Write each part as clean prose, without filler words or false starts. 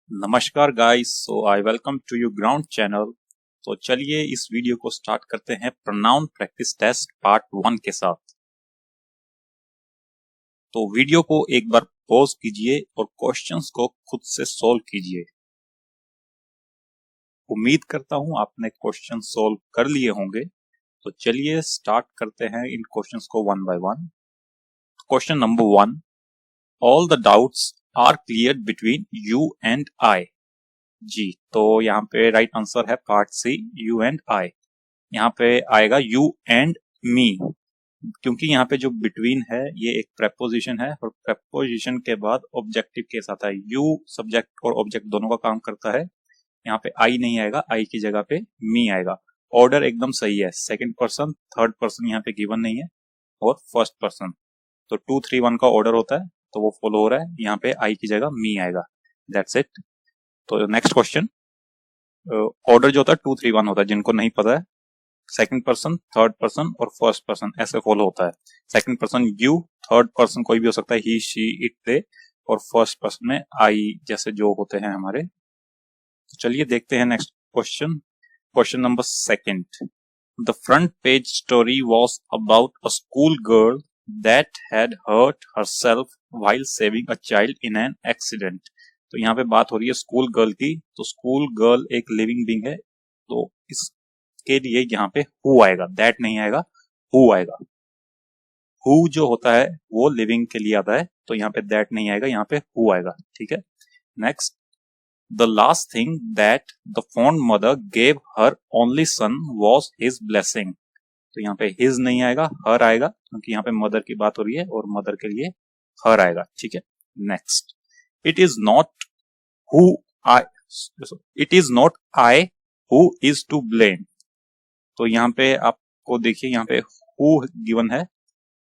नमस्कार guys, so I welcome to you ground channel. तो चलिए इस वीडियो को स्टार्ट करते हैं प्रोनाउन प्रैक्टिस टेस्ट पार्ट 1 के साथ। तो वीडियो को एक बार पॉज कीजिए और क्वेश्चंस को खुद से सॉल्व कीजिए। उम्मीद करता हूं आपने क्वेश्चन सॉल्व कर लिए होंगे। तो चलिए स्टार्ट करते हैं इन क्वेश्चंस को one by one. Question number 1, all the doubts are clear between you and I. जी, तो यहाँ पे राइट आंसर है part C, you and I. यहाँ पे आएगा यू एंड मी, क्योंकि यहाँ पे जो बिटवीन है ये एक प्रेपोजिशन है और प्रेपोजिशन के बाद ऑब्जेक्टिव के साथ है। यू सब्जेक्ट और ऑब्जेक्ट दोनों का काम करता है। यहाँ पे आई नहीं आएगा, आई की जगह पे मी आएगा। ऑर्डर एकदम सही है, सेकंड पर्सन थर्ड पर्सन यहाँ पे गिवन नहीं है और फर्स्ट पर्सन। तो 2 3 1 का ऑर्डर होता है तो वो फॉलो हो रहा है। यहाँ पे आई की जगह मी आएगा। That's it. तो नेक्स्ट क्वेश्चन, ऑर्डर जो होता है 2 3 1 होता है। जिनको नहीं पता है, सेकंड पर्सन थर्ड पर्सन और फर्स्ट पर्सन ऐसे फॉलो होता है। Second person you, third person कोई भी हो सकता है, ही शी इट दे, और फर्स्ट पर्सन में आई जैसे जो होते हैं हमारे। तो चलिए देखते हैं next question. Question number 2, the front page story was about a school girl that had hurt herself while saving a child in an accident. तो यहाँ पे बात हो रही है स्कूल गर्ल की। तो स्कूल गर्ल एक लिविंग बीइंग है, तो इसके लिए यहाँ पे हु आएगा, दैट नहीं आएगा, हु आएगा। हु जो होता है वो लिविंग के लिए आता है, तो यहाँ पे दैट नहीं आएगा, यहाँ पे हु आएगा। ठीक है। Next, the last thing that the fond mother gave her only son was his blessing. तो यहाँ पे हिज नहीं आएगा, हर आएगा, क्योंकि यहाँ पे मदर की बात हो रही है और मदर के लिए हर आएगा। ठीक है। Next, it is not who I it is not I who is to blame. तो यहाँ पे आपको देखिए, यहाँ पे हु गिवन है,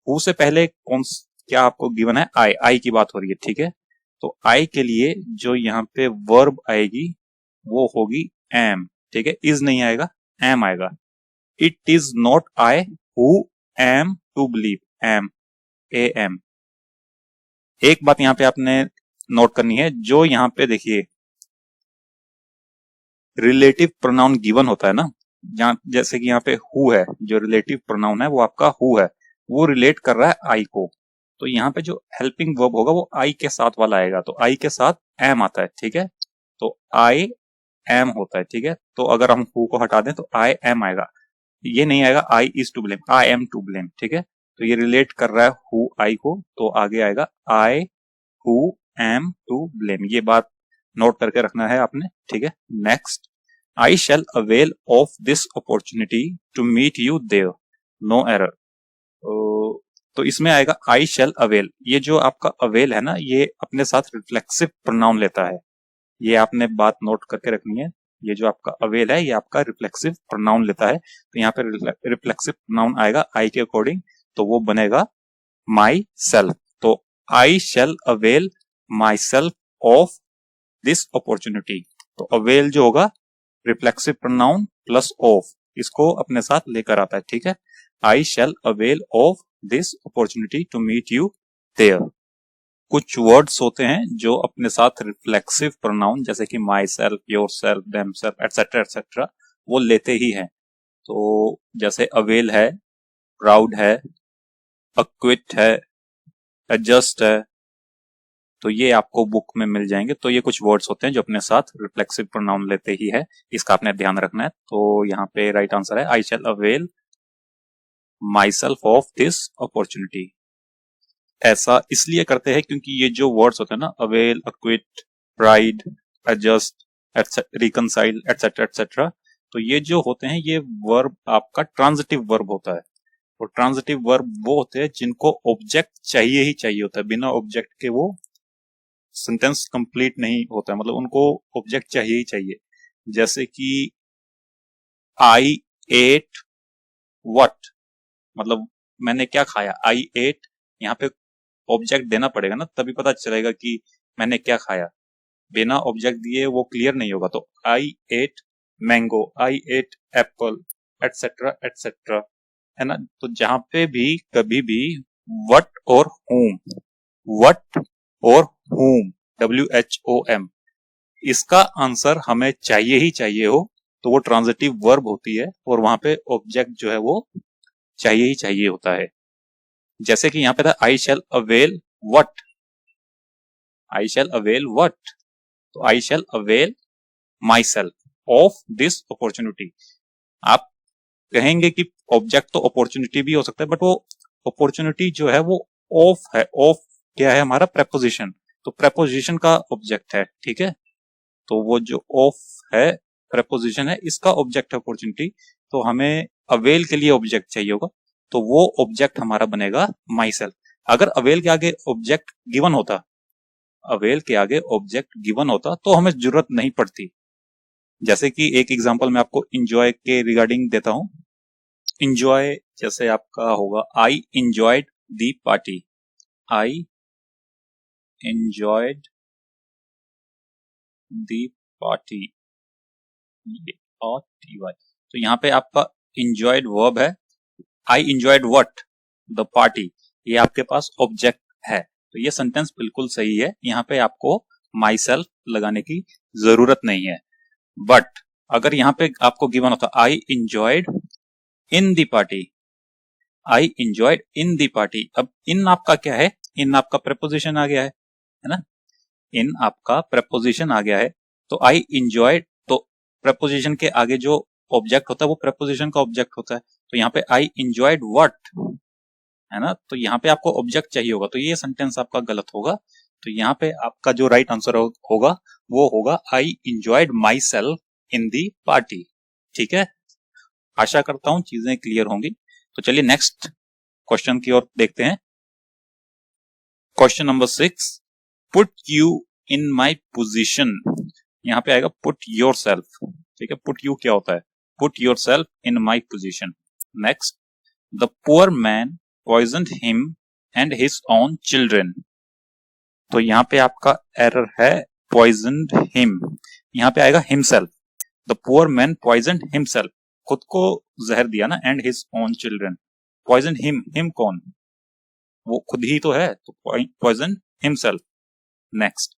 हु से पहले क्या आपको गिवन है, आई, आई की बात हो रही है। ठीक है। तो आई के लिए जो यहाँ पे वर्ब आएगी वो होगी एम। ठीक है। इज नहीं आएगा, एम आएगा। It is not I who am to believe, am, A M. एक बात यहाँ पे आपने नोट करनी है, जो यहाँ पे देखिए रिलेटिव प्रोनाउन गिवन होता है ना, जैसे कि यहाँ पे हु है, जो रिलेटिव प्रोनाउन है वो आपका हु है, वो रिलेट कर रहा है आई को। तो यहाँ पे जो हेल्पिंग वर्ब होगा वो आई के साथ वाला आएगा, तो आई के साथ एम आता है। ठीक है। तो आई एम होता है। ठीक है। तो अगर हम हु को हटा दें तो आई एम आएगा, ये नहीं आएगा I is to blame, I am to blame. ठीक है। तो ये रिलेट कर रहा है हु आई को, तो आगे आएगा I who am to blame. ये बात नोट करके रखना है आपने। ठीक है। Next, I shall avail of this opportunity to meet you there. No error. तो इसमें आएगा I shall avail। ये जो आपका avail है ना, ये अपने साथ रिफ्लेक्सिव प्रोनाउन लेता है। ये आपने बात नोट करके रखनी है। ये जो आपका avail है ये आपका रिफ्लेक्सिव प्रोनाउन लेता है। तो यहाँ पे रिफ्लेक्सिव प्रोनाउन आएगा I के अकॉर्डिंग, तो वो बनेगा माई सेल्फ। तो I shall avail myself of this opportunity। तो avail जो होगा रिफ्लेक्सिव प्रोनाउन प्लस ऑफ, इसको अपने साथ लेकर आता है। ठीक है। I shall avail of this opportunity to meet you there. कुछ वर्ड्स होते हैं जो अपने साथ रिफ्लेक्सिव प्रोनाउन, जैसे कि myself, yourself, themself, etcetera etcetera, वो लेते ही हैं। तो जैसे अवेल है, प्राउड है, अक्विट है, एडजस्ट है, तो ये आपको बुक में मिल जाएंगे। तो ये कुछ वर्ड्स होते हैं जो अपने साथ रिफ्लेक्सिव प्रोनाउन लेते ही है, इसका आपने ध्यान रखना है। तो यहाँ पे राइट आंसर है I shall avail myself of this opportunity. ऐसा इसलिए करते हैं क्योंकि ये जो वर्ड्स होते हैं ना, avail, acquit, pride, adjust, reconcile, etcetera etcetera, तो ये जो होते हैं ये वर्ब आपका ट्रांजिटिव वर्ब होता है। और ट्रांजिटिव वर्ब वो होते हैं जिनको ऑब्जेक्ट चाहिए ही चाहिए होता है, बिना ऑब्जेक्ट के वो सेंटेंस कंप्लीट नहीं होता है, मतलब उनको ऑब्जेक्ट चाहिए ही चाहिए। जैसे कि आई एट व्हाट, मतलब मैंने क्या खाया, आई एट, यहाँ पे ऑब्जेक्ट देना पड़ेगा ना, तभी पता चलेगा कि मैंने क्या खाया। बिना ऑब्जेक्ट दिए वो क्लियर नहीं होगा। तो आई एट मैंगो, आई एट एप्पल, एटसेट्रा एटसेट्रा, है ना। तो जहां पे भी कभी भी व्हाट और whom, व्हाट और whom, WHOM, इसका आंसर हमें चाहिए ही चाहिए हो तो वो ट्रांजिटिव वर्ब होती है और वहां पे ऑब्जेक्ट जो है वो चाहिए ही चाहिए होता है। जैसे कि यहाँ पे था I shall avail what, I shall avail what, तो I shall avail myself of this opportunity. आप कहेंगे कि ऑब्जेक्ट तो अपॉर्चुनिटी भी हो सकता है, बट वो अपॉर्चुनिटी जो है वो ऑफ है। ऑफ क्या है हमारा? प्रेपोजिशन, तो प्रेपोजिशन का ऑब्जेक्ट है, ठीक है। तो वो जो ऑफ है प्रेपोजिशन है, इसका ऑब्जेक्ट है अपॉर्चुनिटी, तो हमें अवेल के लिए ऑब्जेक्ट चाहिए होगा, तो वो ऑब्जेक्ट हमारा बनेगा माई सेल्फ। अगर अवेल के आगे ऑब्जेक्ट गिवन होता, अवेल के आगे ऑब्जेक्ट गिवन होता तो हमें जरूरत नहीं पड़ती। जैसे कि एक एग्जांपल मैं आपको इंजॉय के रिगार्डिंग देता हूं। इंजॉय जैसे आपका होगा I enjoyed the party, I enjoyed the party, TY। तो यहाँ पे आपका enjoyed वर्ब है, I enjoyed what? The party, ये आपके पास ऑब्जेक्ट है, तो ये सेंटेंस बिल्कुल सही है। यहाँ पे आपको माई सेल्फ लगाने की जरूरत नहीं है। बट अगर यहाँ पे आपको गिवन होता आई enjoyed in the party, I enjoyed in the party, अब इन आपका क्या है? इन आपका प्रेपोजिशन आ गया है ना, इन आपका प्रपोजिशन आ गया है। तो आई इंजॉयड, तो प्रपोजिशन के आगे जो ऑब्जेक्ट होता है वो प्रपोजिशन का ऑब्जेक्ट होता है। तो यहाँ पे आई इंजॉयड व्हाट, है ना, तो यहाँ पे आपको ऑब्जेक्ट चाहिए होगा, तो ये सेंटेंस आपका गलत होगा। तो यहाँ पे आपका जो राइट आंसर होगा वो होगा I enjoyed myself in the party. ठीक है, आशा करता हूं चीजें क्लियर होंगी। तो चलिए नेक्स्ट क्वेश्चन की ओर देखते हैं। Question number 6, put you in my position, यहाँ पे आएगा पुट योर सेल्फ। ठीक है, पुट यू क्या होता है? Put your self in my position. Next, the poor man poisoned him and his own children, तो यहाँ पे आपका एरर है पॉइजनड हिम, यहाँ पे आएगा himself. The poor man poisoned himself, खुद को जहर दिया ना, and his own children. Poison him, him कौन? वो खुद ही तो है, तो poison himself. Next,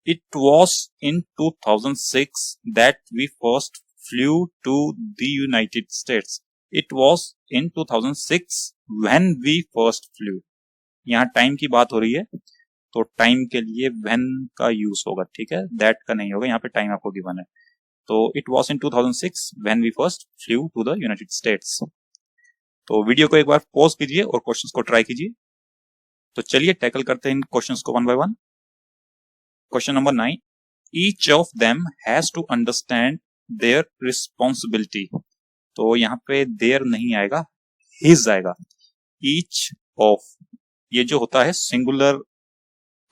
it was in 2006 that we first flew to the United States. It was in 2006 when we first flew. यहाँ टाइम की बात हो रही है, तो टाइम के लिए when का यूज होगा, ठीक है, that का नहीं होगा। यहाँ पे टाइम आपको गिवन है, तो it was in 2006 when we first flew to the United States। तो वीडियो को एक बार पॉज कीजिए और क्वेश्चंस को ट्राई कीजिए। तो चलिए टैकल करते हैं इन क्वेश्चंस को one by one. Question number 9, each of them has to understand their responsibility, तो यहाँ पे देयर नहीं आएगा, his आएगा। each of, ये जो होता है सिंगुलर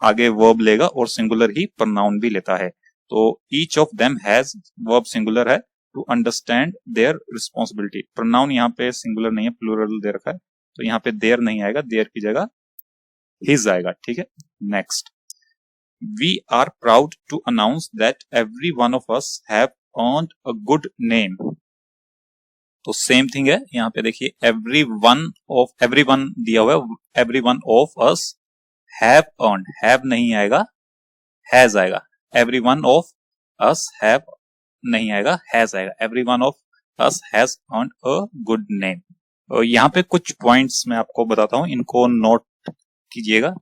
आगे वर्ब लेगा और सिंगुलर ही प्रोनाउन भी लेता है। तो each of them has verb singular है, to understand their responsibility, pronoun यहाँ पे सिंगुलर नहीं है, प्लूरल दे रखा है, तो यहाँ पे देयर नहीं आएगा, देयर की जगह his आएगा। ठीक है, next, we are proud to announce that every one of us have earned a good name, तो सेम थिंग है, यहाँ पे देखिए एवरी वन दिया हुआ है, every one of us have earned, have नहीं आएगा, हैज आएगा। Every one of us have नहीं आएगा, हैज आएगा। Every one of us has earned a good name. और यहाँ पे कुछ पॉइंट्स मैं आपको बताता हूँ, इनको नोट कीजिएगा।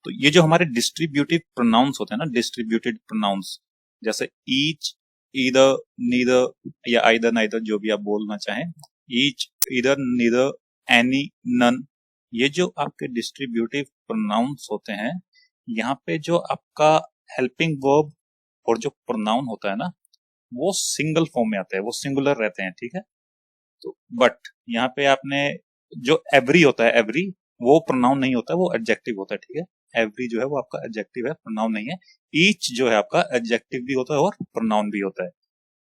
तो ये जो हमारे डिस्ट्रीब्यूटिव प्रोनाउंस होते हैं ना, डिस्ट्रीब्यूटेड प्रोनाउंस, जैसे ईच, ईदर, नीदर या आइदर नाइदर, जो भी आप बोलना चाहें, each, either, neither, any, none, ये जो आपके डिस्ट्रीब्यूटिव प्रोनाउंस होते हैं, यहाँ पे जो आपका हेल्पिंग वर्ब और जो प्रोनाउन होता है ना, वो सिंगल फॉर्म में आता है, वो सिंगुलर रहते हैं। ठीक है, तो बट यहाँ पे आपने जो एवरी होता है, एवरी वो प्रोनाउन नहीं होता, वो एडजेक्टिव होता है। ठीक है, एवरी जो है वो आपका एडजेक्टिव है, प्रोनाउन नहीं है। ईच जो है आपका एडजेक्टिव भी होता है और प्रोनाउन भी होता है।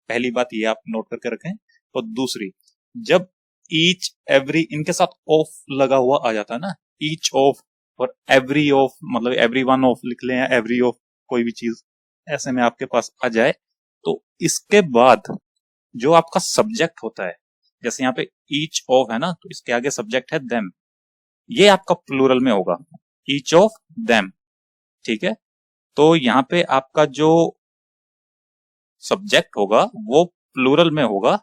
पहली बात ये आप नोट करके रखें। और दूसरी, जब ईच, एवरी इनके साथ ऑफ लगा हुआ आ जाता है ना, ईच ऑफ और एवरी ऑफ, मतलब एवरी वन ऑफ लिख लें या एवरी ऑफ, कोई भी चीज ऐसे में आपके पास आ जाए, तो इसके बाद जो आपका सब्जेक्ट होता है, जैसे यहाँ पे ईच ऑफ है ना, तो इसके आगे सब्जेक्ट है देम, ये आपका प्लूरल में होगा, ईच ऑफ देम। ठीक है, तो यहाँ पे आपका जो सब्जेक्ट होगा वो प्लूरल में होगा,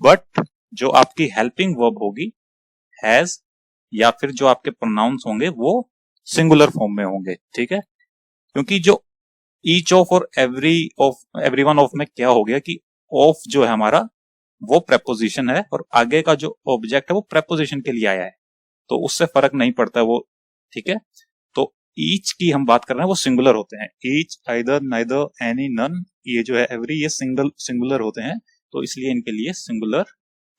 बट जो आपकी हेल्पिंग वर्ब होगी हैज, या फिर जो आपके प्रोनाउंस होंगे वो सिंगुलर फॉर्म में होंगे। ठीक है, क्योंकि जो ईच ऑफ और एवरी वन ऑफ में क्या हो गया कि ऑफ जो है हमारा वो प्रेपोजिशन है और आगे का जो ऑब्जेक्ट है वो प्रेपोजिशन के लिए आया है, तो उससे फर्क नहीं पड़ता वो। ठीक है, तो ईच की हम बात कर रहे हैं वो सिंगुलर होते हैं, each, either, neither, any, none, ये जो है एवरी, ये सिंगुलर होते हैं, तो इसलिए इनके लिए सिंगुलर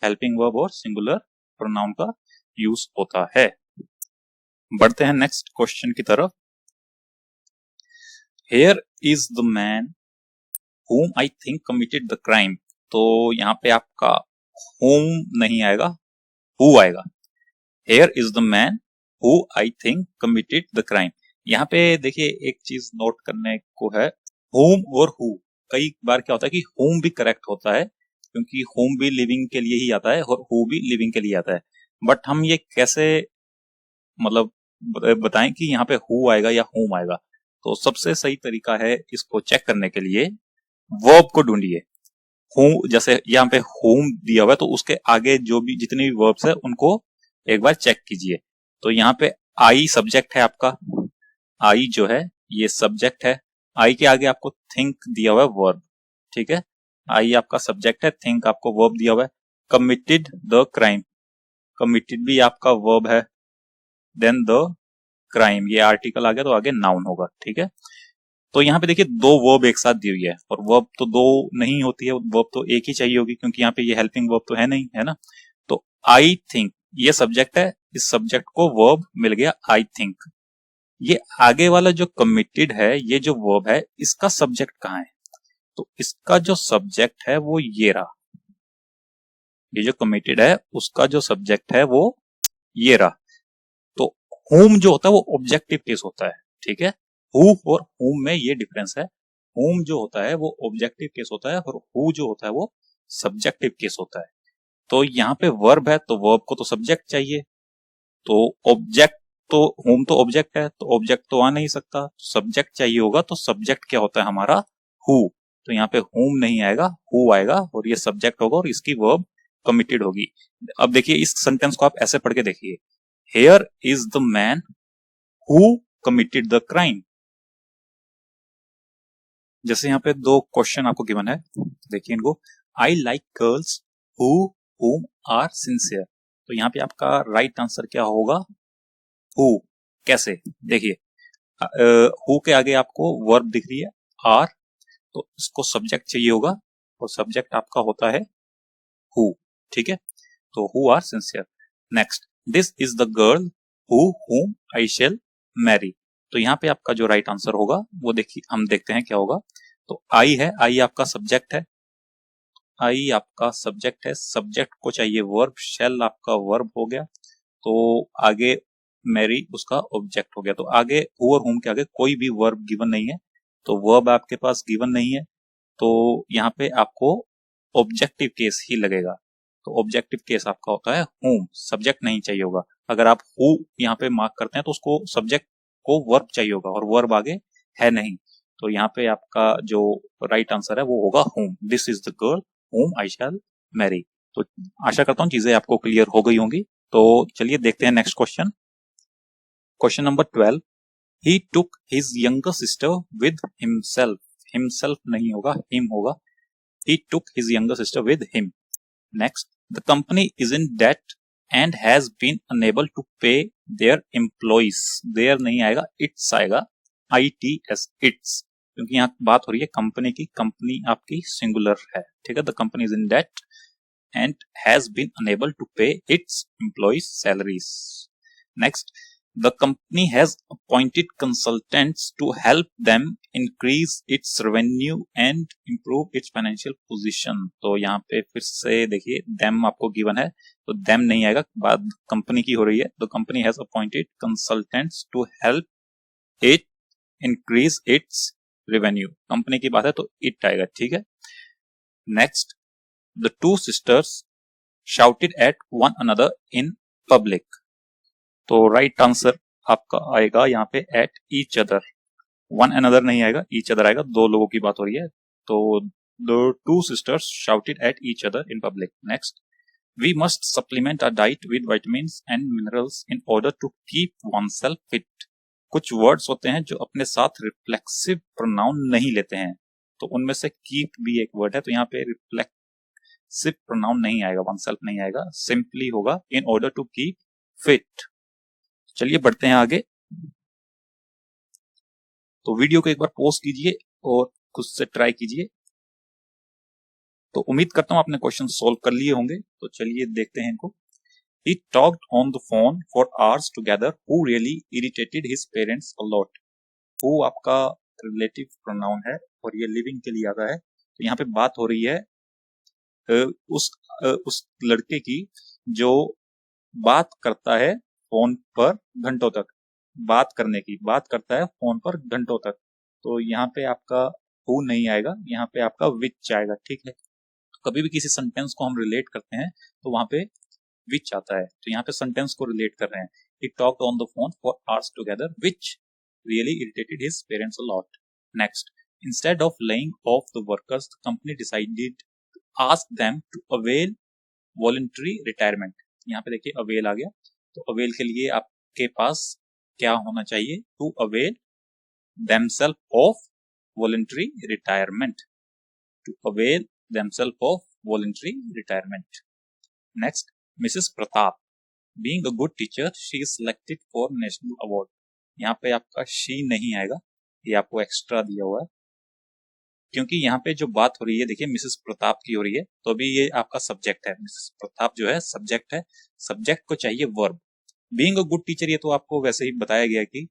हेल्पिंग वर्ब और सिंगुलर प्रोनाउन का यूज होता है। बढ़ते हैं नेक्स्ट क्वेश्चन की तरफ। Here is the man whom I think committed the crime। तो यहाँ पे आपका whom नहीं आएगा, who आएगा। Here is the man who I think committed the crime। यहाँ पे देखिए एक चीज नोट करने को है, whom और who, कई बार क्या होता है कि whom भी करेक्ट होता है, क्योंकि whom भी लिविंग के लिए ही आता है और who भी लिविंग के लिए आता है, बट हम ये कैसे मतलब बताएं कि यहाँ पे who आएगा या whom आएगा। तो सबसे सही तरीका है इसको चेक करने के लिए, वर्ब को ढूंढिए। whom, जैसे यहाँ पे whom दिया हुआ है तो उसके आगे जो भी जितनी भी वर्ब्स है उनको एक बार चेक कीजिए। तो यहाँ पे आई सब्जेक्ट है आपका, आई जो है ये सब्जेक्ट है, आई के आगे आपको थिंक दिया हुआ है वर्ब। ठीक है, आई आपका सब्जेक्ट है, थिंक आपको वर्ब दिया हुआ है। कमिटेड द क्राइम, कमिटेड भी आपका वर्ब है, देन द क्राइम, ये आर्टिकल आ गया तो आगे नाउन होगा। ठीक है, तो यहाँ पे देखिए दो वर्ब एक साथ दी हुई है, और वर्ब तो दो नहीं होती है, वर्ब तो एक ही चाहिए होगी, क्योंकि यहाँ पे ये हेल्पिंग वर्ब तो है नहीं, है ना। तो आई थिंक ये सब्जेक्ट है, इस सब्जेक्ट को वर्ब मिल गया आई थिंक। ये आगे वाला जो कमिटेड है, ये जो वर्ब है, इसका सब्जेक्ट कहाँ है? तो इसका जो सब्जेक्ट है वो ये रहा, ये जो कमिटेड है उसका जो सब्जेक्ट है वो ये रहा। तो whom जो होता है वो ऑब्जेक्टिव केस होता है। ठीक है, who और whom में ये डिफरेंस है, whom जो होता है वो ऑब्जेक्टिव केस होता है और who जो होता है वो सब्जेक्टिव केस होता है। तो यहाँ पे वर्ब है तो वर्ब को तो सब्जेक्ट चाहिए, तो ऑब्जेक्ट तो whom तो ऑब्जेक्ट है तो ऑब्जेक्ट तो आ नहीं सकता, सब्जेक्ट चाहिए होगा, तो सब्जेक्ट क्या होता है हमारा who। तो यहाँ पे whom नहीं आएगा, who आएगा और ये सब्जेक्ट होगा और इसकी वर्ब कमिटेड होगी। अब देखिए इस सेंटेंस को आप ऐसे पढ़ के देखिए, Here is the man who committed the crime। जैसे यहाँ पे दो क्वेश्चन आपको गिवन है, देखिए इनको, I like girls whom are sincere। तो यहाँ पे आपका राइट आंसर क्या होगा? who। कैसे? देखिए who के आगे आपको वर्ब दिख रही है are, तो इसको सब्जेक्ट चाहिए होगा और सब्जेक्ट आपका होता है who। ठीक है, तो who are sincere। Next, this is the girl whom I shall marry। तो यहाँ पे आपका जो राइट आंसर होगा वो देखिए, हम देखते हैं क्या होगा। तो आई है, आई आपका सब्जेक्ट है, आई आपका सब्जेक्ट है, सब्जेक्ट को चाहिए वर्ब, शेल आपका वर्ब हो गया, तो आगे मैरी उसका ऑब्जेक्ट हो गया। तो आगे हु और हुम के आगे कोई भी वर्ब गिवन नहीं है, तो वर्ब आपके पास गिवन नहीं है, तो यहाँ पे आपको ऑब्जेक्टिव केस ही लगेगा। तो ऑब्जेक्टिव केस आपका होता है हुम, सब्जेक्ट नहीं चाहिए होगा। अगर आप हु यहाँ पे मार्क करते हैं तो उसको सब्जेक्ट को वर्ब चाहिए होगा और वर्ब आगे है नहीं, तो यहाँ पे आपका जो राइट आंसर है वो होगा हुम। दिस इज द गर्ल हुम आई शैल मैरी। तो आशा करता हूँ चीजें आपको क्लियर हो गई होंगी। तो चलिए देखते हैं next question. Question number 12, he took his younger sister with himself. Himself नहीं होगा, हिम होगा। He took his younger sister with him. Next, the company is in debt and has been unable to pay their employees। their नहीं आएगा, its आएगा, its, its, क्योंकि यहाँ बात हो रही है कंपनी की, कंपनी आपकी सिंगुलर है। ठीक है, the company is in debt and has been unable to pay its employees salaries। next, the company has appointed consultants to help them increase its revenue and improve its financial position। तो यहाँ पे फिर से देखिए them आपको given है, तो them नहीं आएगा, बात कंपनी की हो रही है। तो company has appointed consultants to help it increase its revenue, company की बात है तो it आएगा। ठीक है, next, the two sisters shouted at one another in public। तो राइट आंसर आपका आएगा यहाँ पे at each other, one another नहीं आएगा, ईच अदर आएगा, दो लोगों की बात हो रही है, तो The two sisters shouted at each other in public. Next, we must supplement our diet with vitamins and minerals in order to keep oneself fit. कुछ वर्ड्स होते हैं जो अपने साथ रिफ्लेक्सिव प्रोनाउन नहीं लेते हैं, तो उनमें से कीप भी एक वर्ड है, तो यहाँ पे रिफ्लेक्सिव प्रोनाउन नहीं आएगा, oneself नहीं आएगा, सिंपली होगा in order to keep fit. चलिए बढ़ते हैं आगे। तो वीडियो को एक बार पॉज कीजिए और खुद से ट्राई कीजिए। तो उम्मीद करता हूं आपने क्वेश्चन सोल्व कर लिए होंगे, तो चलिए देखते हैं इनको। He talked on the phone for hours together, who really irritated his parents a lot. Who आपका रिलेटिव प्रोनाउन है और ये लिविंग के लिए आता है, तो यहाँ पे बात हो रही है उस लड़के की जो बात करता है फोन पर घंटों तक, बात करता है फोन पर घंटों तक। तो यहाँ पे आपका हु नहीं आएगा, यहाँ पे आपका विच आएगा, ठीक है। तो कभी भी किसी सेंटेंस को हम रिलेट करते हैं तो वहां पे विच आता है, तो यहाँ पे सेंटेंस को रिलेट कर रहे हैं। He talked on the phone for hours together, which really irritated his parents a lot. Next, instead of laying off the workers, the company decided to ask them to avail voluntary retirement. यहाँ पे देखिए avail आ गया, तो avail के लिए आपके पास क्या होना चाहिए? To avail themselves of voluntary retirement. To avail themselves of voluntary retirement. Next, Mrs. Pratap, being a good teacher, she is selected for national award. यहाँ पे आपका she नहीं आएगा, ये आपको एक्स्ट्रा दिया हुआ है, क्योंकि यहाँ पे जो बात हो रही है देखिए मिसेस प्रताप की हो रही है, तो अभी ये आपका सब्जेक्ट है, मिसेस प्रताप जो है सब्जेक्ट है, सब्जेक्ट को चाहिए verb. Being a good teacher ये तो आपको वैसे ही बताया गया कि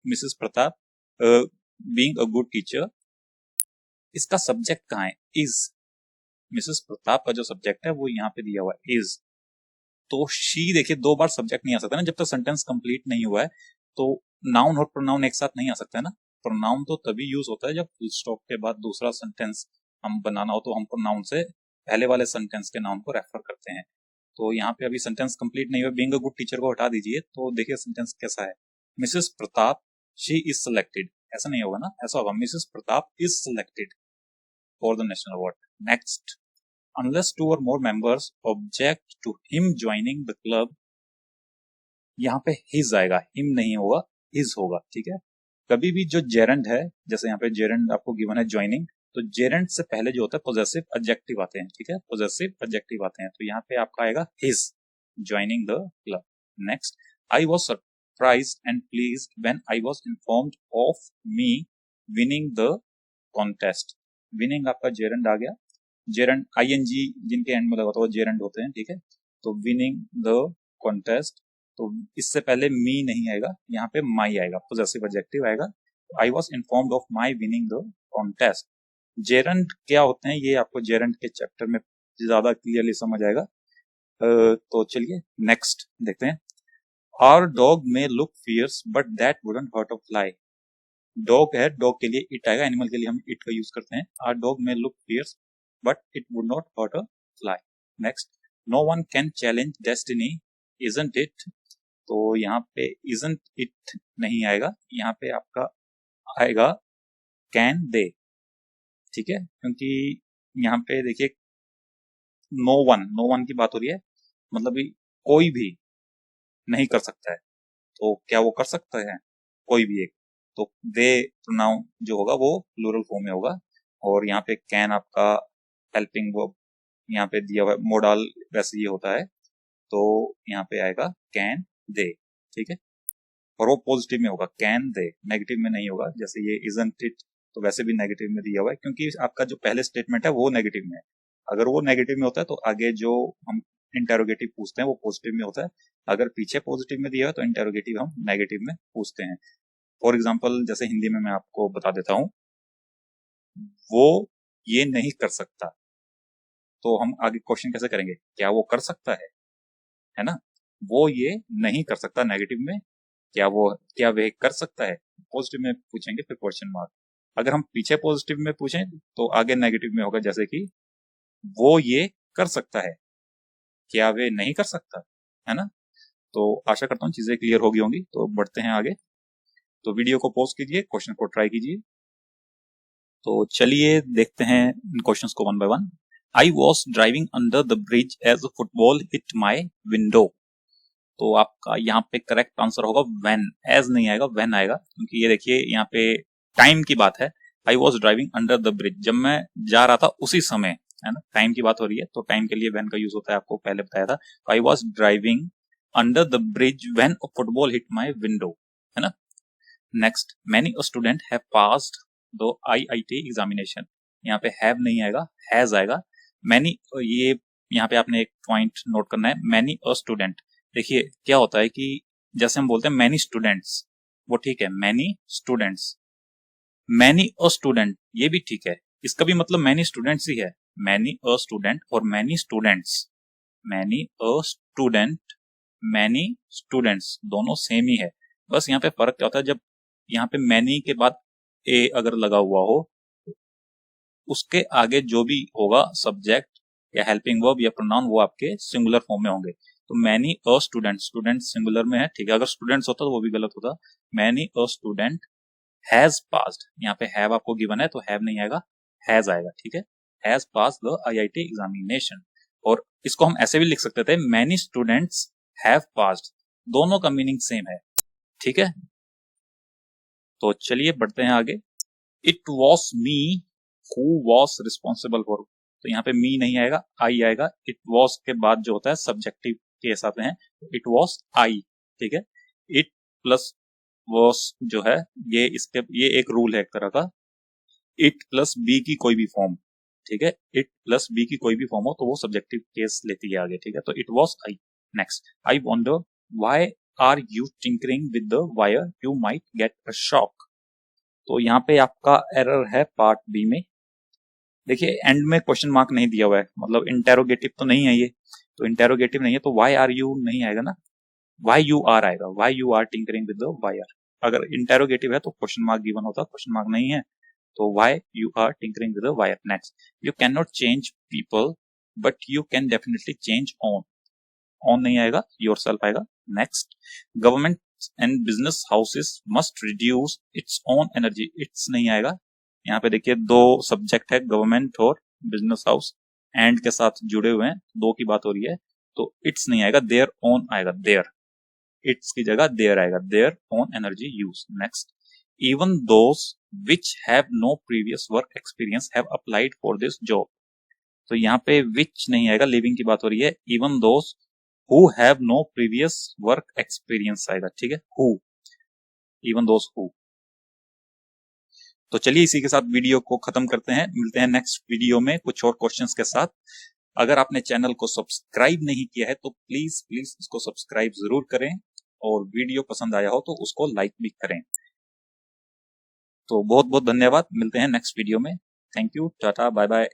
Mrs Pratap being a good teacher, इसका सब्जेक्ट कहाँ है? इज। मिसेस प्रताप का जो सब्जेक्ट है वो यहाँ पे दिया हुआ है इज। तो शी देखिए दो बार सब्जेक्ट नहीं आ सकता ना, जब तक सेंटेंस कंप्लीट नहीं हुआ है, तो नाउन और प्रोनाउन एक साथ नहीं आ सकता है ना। प्रोनाउन तो तभी यूज होता है जब फुल स्टॉप के बाद दूसरा सेंटेंस हम बनाना हो, तो हम प्रोनाउन से पहले वाले सेंटेंस के नाउन को रेफर करते हैं। तो यहाँ पे अभी सेंटेंस कंप्लीट नहीं हुआ, बीइंग अ गुड टीचर को हटा दीजिए, तो देखिए सेंटेंस कैसा है। Mrs Pratap she is selected, ऐसा नहीं होगा ना, ऐसा होगा Mrs Pratap is selected for the national award. Next, unless two or more members object to him joining the club, यहाँ पे his आएगा, him नहीं होगा, his होगा, ठीक है। कभी भी जो gerund है, जैसे यहाँ पे gerund आपको गिवन है joining, तो gerund से पहले जो होता है possessive adjective आते हैं, ठीक है, possessive adjective आते हैं, तो यहाँ पे आपका आएगा his joining the club. Next, I was surprised and pleased when I was informed of me winning the contest. winning आपका gerund आ गया, जेरंड आईएनजी जिनके एंड में लगा होता है वो जेरंड होते हैं, ठीक है। तो विनिंग द कॉन्टेस्ट, तो इससे पहले मी नहीं आएगा, यहाँ पे माई आएगा, पॉजेसिव एडजेक्टिव आएगा। I was informed of my winning the contest. Gerund क्या होते हैं ये आपको जेरंड के चैप्टर में ज्यादा क्लियरली समझ आएगा। तो चलिए नेक्स्ट देखते हैं। Our dog may look fierce but that wouldn't hurt a fly. Dog है, डॉग के लिए इट आएगा, एनिमल के लिए हम इट का यूज करते हैं। Our dog may look fierce but it would not hurt a fly. Next, no one can challenge destiny, isn't it? तो यहाँ पे isn't it नहीं आएगा, यहाँ पे आपका आएगा can they, ठीक है, क्योंकि यहाँ पे देखिए no one की बात हो रही है, मतलब कोई भी नहीं कर सकता है, तो क्या वो कर सकता है? कोई भी एक, तो they प्रोनाउन जो होगा वो प्लूरल फॉर्म में होगा, और यहाँ पे can आपका हेल्पिंग वर्ब यहाँ पे दिया हुआ है, मोडाल वैसे ये होता है, तो यहाँ पे आएगा कैन दे, ठीक है, और वो पॉजिटिव में होगा, कैन दे, नेगेटिव में नहीं होगा। जैसे ये इजंट इट तो वैसे भी नेगेटिव में दिया हुआ है, क्योंकि आपका जो पहले स्टेटमेंट है वो नेगेटिव में है। अगर वो नेगेटिव में होता है तो आगे जो हम इंटेरोगेटिव पूछते हैं वो पॉजिटिव में होता है, अगर पीछे पॉजिटिव में दिया है तो इंटेरोगेटिव हम नेगेटिव में पूछते हैं। फॉर एग्जाम्पल जैसे हिंदी में मैं आपको बता देता हूँ, वो ये नहीं कर सकता, तो हम आगे क्वेश्चन कैसे करेंगे? क्या वो कर सकता है ना, वो ये नहीं कर सकता नेगेटिव में, क्या वह कर सकता है पॉजिटिव में पूछेंगे, फिर क्वेश्चन मार्क। अगर हम पीछे पॉजिटिव में पूछें तो आगे नेगेटिव में होगा, जैसे कि वो ये कर सकता है, क्या वे नहीं कर सकता, है ना। तो आशा करता हूँ चीजें क्लियर होगी होंगी, तो बढ़ते हैं आगे। तो वीडियो को पॉज कीजिए, क्वेश्चन को ट्राई कीजिए। तो चलिए देखते हैं इन क्वेश्चंस को one by one. I was driving under the bridge as a football hit my window. तो आपका यहाँ पे करेक्ट आंसर होगा व्हेन। एज नहीं आएगा, व्हेन आएगा, क्योंकि ये देखिए यहाँ पे टाइम की बात है। आई was driving under the bridge, जब मैं जा रहा था उसी समय, है ना, टाइम की बात हो रही है, तो टाइम के लिए व्हेन का यूज होता है, आपको पहले बताया था। आई was driving under the bridge when a football hit my window, है ना। Next, many student have passed the IIT examination. यहाँ पे हैव नहीं आएगा, हैज आएगा। मैनी, ये यहाँ पे आपने एक पॉइंट नोट करना है, मैनी अ स्टूडेंट। देखिए क्या होता है कि जैसे हम बोलते हैं मैनी स्टूडेंट्स, वो ठीक है, many students. Many a student ये भी ठीक है, इसका भी मतलब मैनी स्टूडेंट्स ही है। मैनी अ स्टूडेंट और many students, many a student, many students दोनों सेम ही है। बस यहाँ पे फर्क क्या होता है, जब यहाँ पे मैनी के बाद ए अगर लगा हुआ हो, उसके आगे जो भी होगा सब्जेक्ट या हेल्पिंग वर्ब या प्रोनाउन, वो आपके सिंगुलर फॉर्म में होंगे। तो many a student, student singular में है, ठीक है। अगर स्टूडेंट्स होता तो वो भी गलत होता। Many a student has passed, यहाँ पे हैव आपको गिवन है तो हैव नहीं आएगा, हैज आएगा, ठीक है। Has passed the IIT examination. और इसको हम ऐसे भी लिख सकते थे, मैनी स्टूडेंट्स हैव पास्ड, दोनों का मीनिंग सेम है, ठीक है। तो चलिए बढ़ते हैं आगे। It was me who was responsible for, तो यहाँ पे मी नहीं आएगा, आई आएगा। इट वॉज के बाद जो होता है सब्जेक्टिव के हिसाब से है, इट वॉज आई, ठीक है। इट प्लस वॉज जो है, ये एक रूल है एक तरह का, इट प्लस बी की कोई भी फॉर्म, ठीक है। इट प्लस बी की कोई भी फॉर्म हो तो वो सब्जेक्टिव केस लेती है आगे, ठीक है। तो it was I. Next, I wonder why are you tinkering with the wire, you might get a shock. तो यहाँ पे आपका एरर है पार्ट बी में। देखिए एंड में क्वेश्चन मार्क नहीं दिया हुआ है, मतलब इंटेरोगेटिव तो नहीं है ये, तो इंटेरोगेटिव नहीं है तो वाई आर यू नहीं आएगा ना, वाई यू आर आएगा, why you are tinkering with the wire. अगर इंटेरोगेटिव है तो क्वेश्चन मार्क गिवन होता, क्वेश्चन मार्क नहीं है तो why you are tinkering with the wire. Next, you can not change people but you can definitely change on, on नहीं आएगा, yourself आएगा। Next, government and business houses must reduce its own energy, its नहीं आएगा। यहाँ पे देखिए दो subject है, गवर्नमेंट और बिजनेस हाउस, एंड के साथ जुड़े हुए हैं, दो की बात हो रही है, तो इट्स नहीं आएगा, देयर ओन आएगा, देयर, इट्स की जगह देयर आएगा, their own energy use. Next, even those which have no previous work experience have applied for this job. तो यहाँ पे विच नहीं आएगा, लिविंग की बात हो रही है, even those who have no previous work experience आएगा, ठीक है, हु, इवन दोस हु। तो चलिए इसी के साथ वीडियो को खत्म करते हैं, मिलते हैं नेक्स्ट वीडियो में कुछ और क्वेश्चंस के साथ। अगर आपने चैनल को सब्सक्राइब नहीं किया है तो प्लीज प्लीज इसको सब्सक्राइब जरूर करें, और वीडियो पसंद आया हो तो उसको लाइक भी करें। तो बहुत बहुत धन्यवाद, मिलते हैं नेक्स्ट वीडियो में। Thank you, tata, bye bye.